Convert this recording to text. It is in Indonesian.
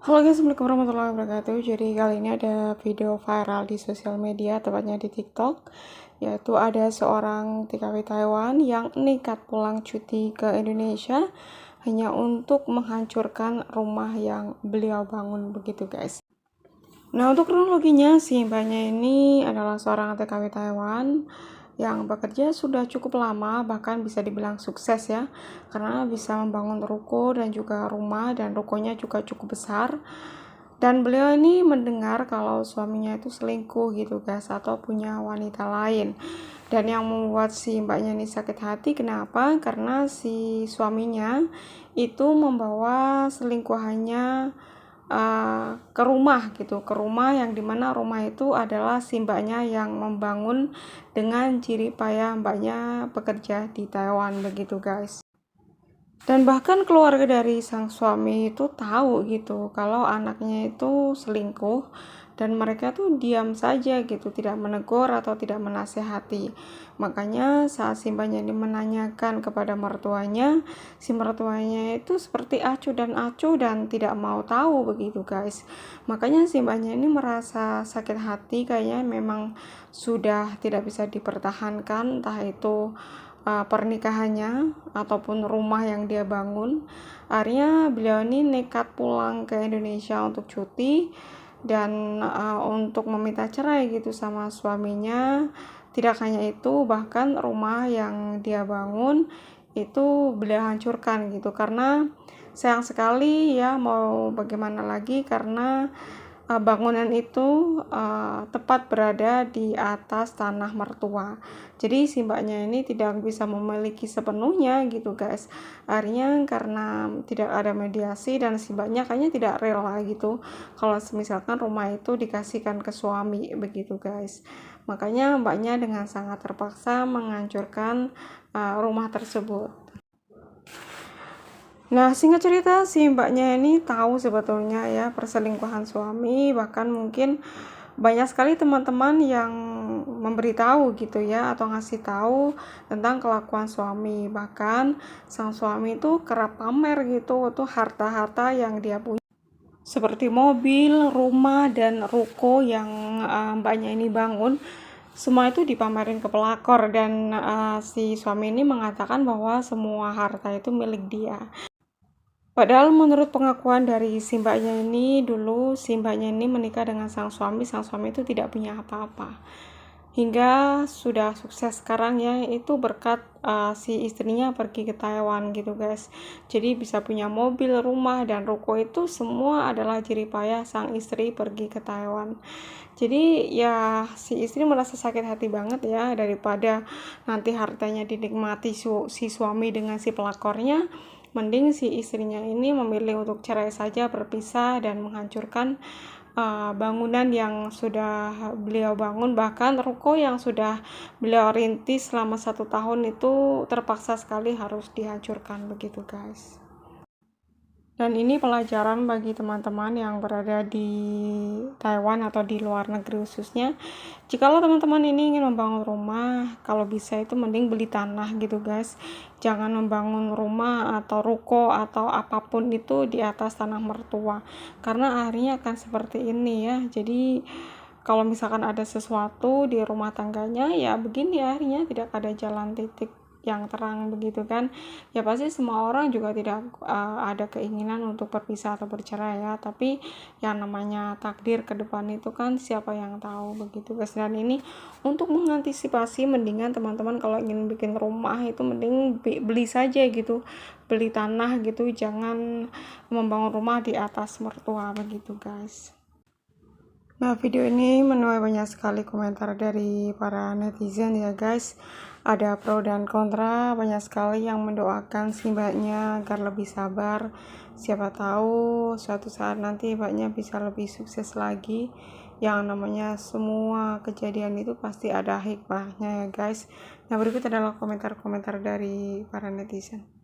Halo guys, assalamualaikum warahmatullahi wabarakatuh. Jadi kali ini ada video viral di sosial media, tepatnya di TikTok, yaitu ada seorang TKW Taiwan yang nekat pulang cuti ke Indonesia hanya untuk menghancurkan rumah yang beliau bangun begitu guys. Nah, untuk kronologinya, si mbaknya ini adalah seorang TKW Taiwan yang bekerja sudah cukup lama, bahkan bisa dibilang sukses ya, karena bisa membangun ruko dan juga rumah, dan rukonya juga cukup besar. Dan beliau ini mendengar kalau suaminya itu selingkuh gitu guys, atau punya wanita lain. Dan yang membuat si mbaknya ini sakit hati, kenapa? Karena si suaminya itu membawa selingkuhannya ke rumah gitu, ke rumah yang dimana rumah itu adalah si mbaknya yang membangun dengan ciri payah mbaknya bekerja di Taiwan begitu guys. Dan bahkan keluarga dari sang suami itu tahu gitu kalau anaknya itu selingkuh, dan mereka tuh diam saja gitu, tidak menegur atau tidak menasehati. Makanya saat si mbaknya ini menanyakan kepada mertuanya, si mertuanya itu seperti acuh dan tidak mau tahu begitu guys. Makanya si mbaknya ini merasa sakit hati, kayaknya memang sudah tidak bisa dipertahankan, entah itu pernikahannya ataupun rumah yang dia bangun. Akhirnya beliau ini nekat pulang ke Indonesia untuk cuti, dan untuk meminta cerai gitu sama suaminya. Tidak hanya itu, bahkan rumah yang dia bangun itu beliau hancurkan gitu, karena sayang sekali ya, mau bagaimana lagi, karena bangunan itu tepat berada di atas tanah mertua. Jadi si mbaknya ini tidak bisa memiliki sepenuhnya gitu guys. Akhirnya karena tidak ada mediasi, dan si mbaknya kayaknya tidak rela gitu kalau misalkan rumah itu dikasihkan ke suami begitu guys. Makanya mbaknya dengan sangat terpaksa menghancurkan rumah tersebut. Nah, singkat cerita, si mbaknya ini tahu sebetulnya ya perselingkuhan suami, bahkan mungkin banyak sekali teman-teman yang memberitahu gitu ya, atau ngasih tahu tentang kelakuan suami. Bahkan sang suami itu kerap pamer gitu tuh harta-harta yang dia punya, seperti mobil, rumah, dan ruko yang mbaknya ini bangun. Semua itu dipamerin ke pelakor, dan si suami ini mengatakan bahwa semua harta itu milik dia. Padahal menurut pengakuan dari si mbaknya ini, dulu si mbaknya ini menikah dengan sang suami itu tidak punya apa-apa. Hingga sudah sukses sekarang ya, itu berkat si istrinya pergi ke Taiwan gitu guys. Jadi bisa punya mobil, rumah, dan ruko itu semua adalah jerih payah sang istri pergi ke Taiwan. Jadi ya si istri merasa sakit hati banget ya, daripada nanti hartanya dinikmati si suami dengan si pelakornya, mending si istrinya ini memilih untuk cerai saja, berpisah, dan menghancurkan bangunan yang sudah beliau bangun. Bahkan ruko yang sudah beliau rintis selama 1 tahun itu terpaksa sekali harus dihancurkan begitu guys. Dan ini pelajaran bagi teman-teman yang berada di Taiwan atau di luar negeri khususnya. Jikalau teman-teman ini ingin membangun rumah, kalau bisa itu mending beli tanah gitu guys. Jangan membangun rumah atau ruko atau apapun itu di atas tanah mertua, karena akhirnya akan seperti ini ya. Jadi kalau misalkan ada sesuatu di rumah tangganya, ya begini akhirnya, tidak ada jalan titik yang terang begitu kan. Ya pasti semua orang juga tidak ada keinginan untuk berpisah atau bercerai ya, tapi yang namanya takdir ke depan itu kan siapa yang tahu begitu guys. Dan ini untuk mengantisipasi, mendingan teman-teman kalau ingin bikin rumah itu mending beli saja gitu, beli tanah gitu, jangan membangun rumah di atas mertua begitu guys. Nah, video ini menuai banyak sekali komentar dari para netizen ya guys. Ada pro dan kontra, banyak sekali yang mendoakan si mbaknya agar lebih sabar. Siapa tahu suatu saat nanti mbaknya bisa lebih sukses lagi. Yang namanya semua kejadian itu pasti ada hikmahnya ya guys. Nah, berikut adalah komentar-komentar dari para netizen.